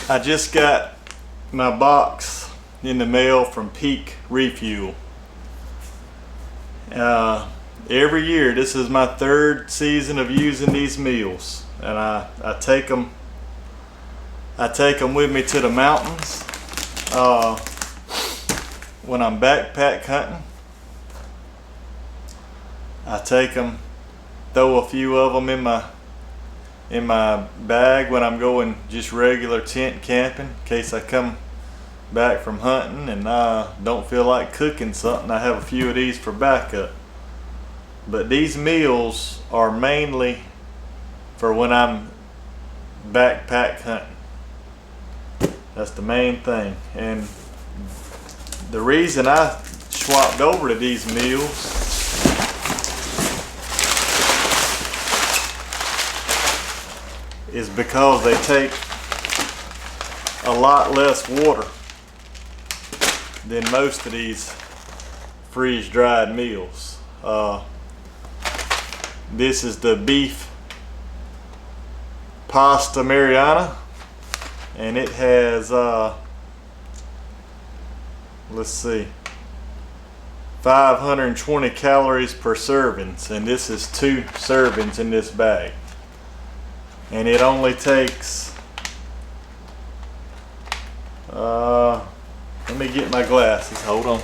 I just got my box in the mail from Peak Refuel. Every year, this is my third season of using these meals, and I take them with me to the mountains when I'm backpack hunting. I take them, throw a few of them in my bag when I'm going just regular tent camping, in case I come back from hunting and don't feel like cooking something. I have a few of these for backup. But these meals are mainly for when I'm backpack hunting. That's the main thing. And the reason I swapped over to these meals is because they take a lot less water than most of these freeze-dried meals. This is the beef pasta Mariana, and it has let's see, 520 calories per serving, and this is 2 servings in this bag, and it only takes let me get my glasses, hold on.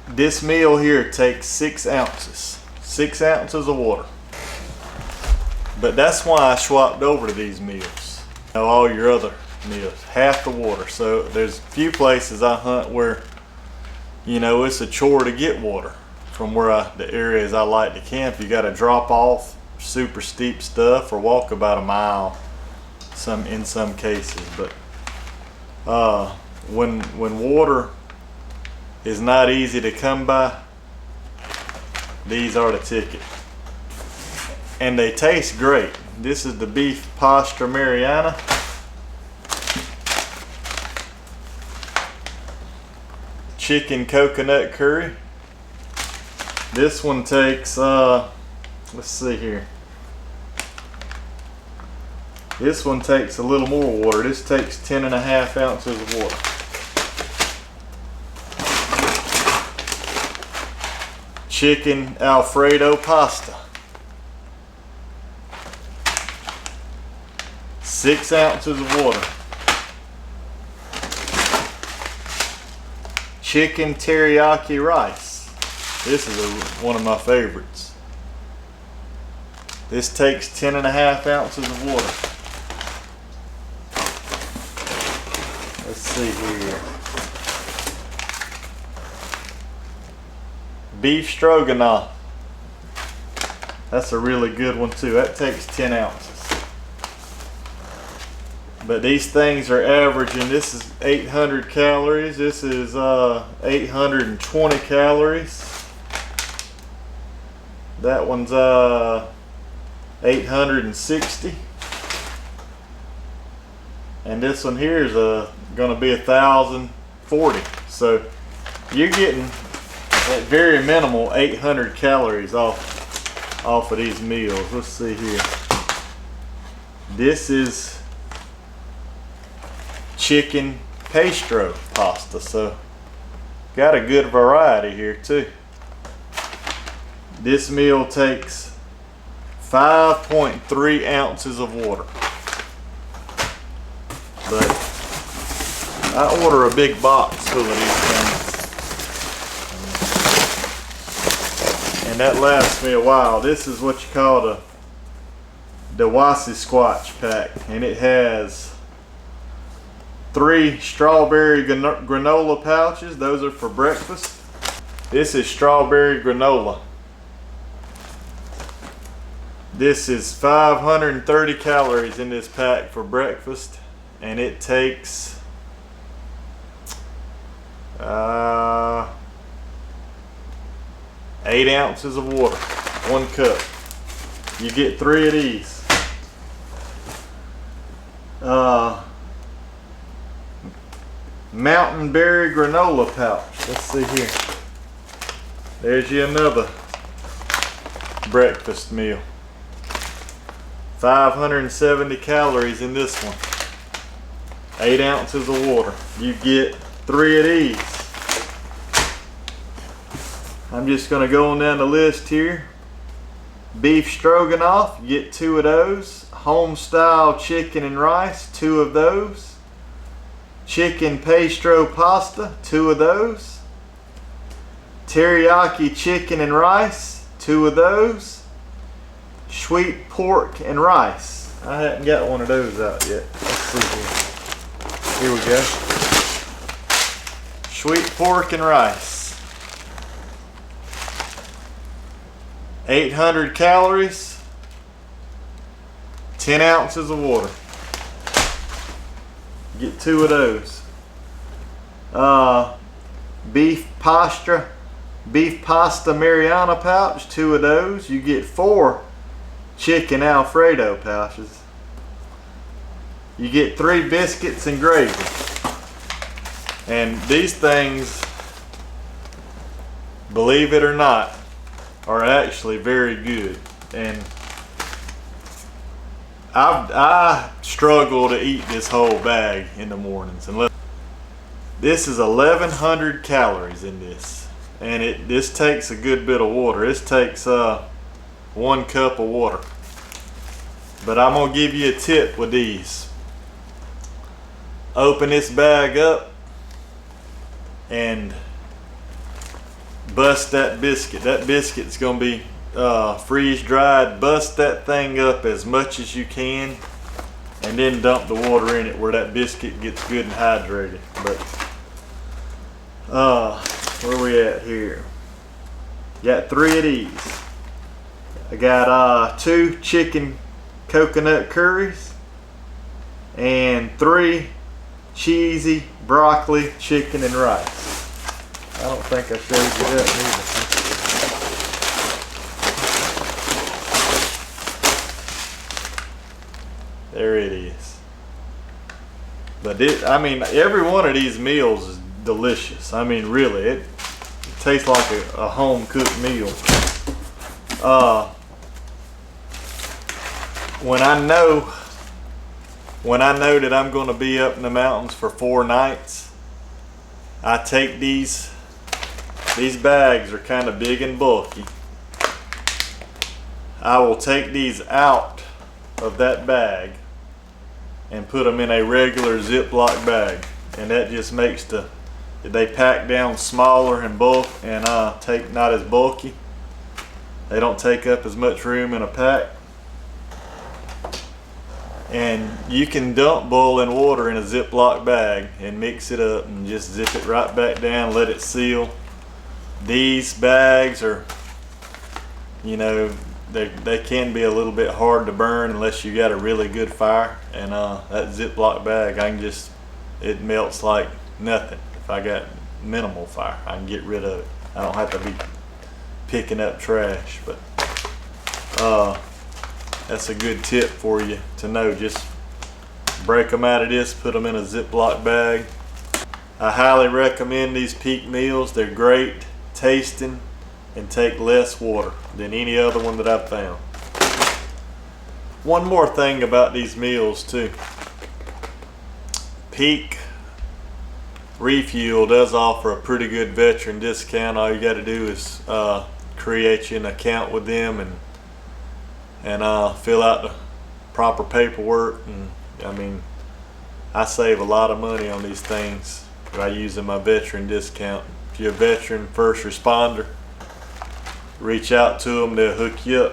This meal here takes 6 ounces. 6 ounces of water. But that's why I swapped over to these meals. All your other meals, half the water. So there's a few places I hunt where, you know, it's a chore to get water from where the areas I like to camp. You got to drop off super steep stuff or walk about a mile in some cases. But when water is not easy to come by, these are the ticket. And they taste great. This is the beef pasta Mariana. Chicken coconut curry. This one takes, let's see here. This one takes a little more water. This takes 10.5 ounces of water. Chicken Alfredo pasta. 6 ounces of water. Chicken teriyaki rice. This is one of my favorites. This takes 10.5 ounces of water. Let's see here. Beef Stroganoff. That's a really good one too. That takes 10 ounces. But these things are averaging, this is 800 calories. This is 820 calories. That one's 860. And this one here is gonna be 1,040. So you're getting at very minimal 800 calories off of these meals. Let's see here. This is chicken pesto pasta, so got a good variety here too. This meal takes 5.3 ounces of water. But I order a big box full of these things, and that lasts me a while. This is what you call the Wasi Squatch pack, and it has 3 strawberry granola pouches. Those are for breakfast. This is strawberry granola. This is 530 calories in this pack for breakfast, and it takes 8 ounces of water, 1 cup. You get 3 of these. Mountain berry granola pouch. Let's see here. there's you another breakfast meal. 570 calories in this one. 8 ounces of water. You get 3 of these. I'm just gonna go on down the list here. Beef stroganoff, you get 2 of those. Home style chicken and rice, 2 of those. Chicken pastro pasta, 2 of those. Teriyaki chicken and rice, 2 of those. Sweet pork and rice. I haven't got one of those out yet. Let's see here. Here we go. Sweet pork and rice. 800 calories. 10 ounces of water. Get 2 of those. Beef pasta Mariana pouch, 2 of those. You get 4 chicken Alfredo pouches. You get 3 biscuits and gravy. And these things, believe it or not, are actually very good. And I struggle to eat this whole bag in the mornings. And this is 1100 calories in this, and this takes a good bit of water. This takes 1 cup of water. But I'm gonna give you a tip with these. Open this bag up and bust that biscuit. That biscuit's gonna be freeze dried. Bust that thing up as much as you can, and then dump the water in it where that biscuit gets good and hydrated. But where we at here? Got 3 of these. I got 2 chicken coconut curries and 3 cheesy broccoli chicken and rice. I don't think I showed you that either. There it is. But I mean, every one of these meals is delicious. I mean, really, it tastes like a home cooked meal. When I know that I'm going to be up in the mountains for 4 nights, I take these bags are kind of big and bulky. I will take these out of that bag and put them in a regular Ziploc bag, and that just makes they pack down smaller and bulk and not as bulky. They don't take up as much room in a pack. And you can dump boiling water in a Ziploc bag and mix it up and just zip it right back down, let it seal. These bags are, you know, they can be a little bit hard to burn unless you got a really good fire. And that Ziploc bag, it melts like nothing. If I got minimal fire, I can get rid of it. I don't have to be picking up trash. But that's a good tip for you to know. Just break them out of this, put them in a Ziploc bag. I highly recommend these Peak meals. They're great tasting and take less water than any other one that I've found. One more thing about these meals too. Peak Refuel does offer a pretty good veteran discount. All you got to do is create you an account with them and fill out the proper paperwork. And I mean, I save a lot of money on these things by using my veteran discount. If you're a veteran first responder, reach out to them, they'll hook you up.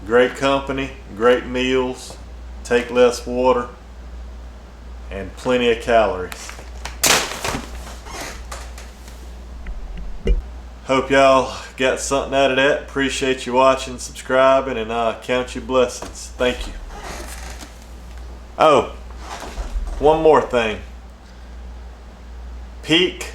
Great company, great meals, take less water, and plenty of calories. Hope y'all got something out of that. Appreciate you watching, subscribing, and count your blessings. Thank you. Oh, one more thing. Peak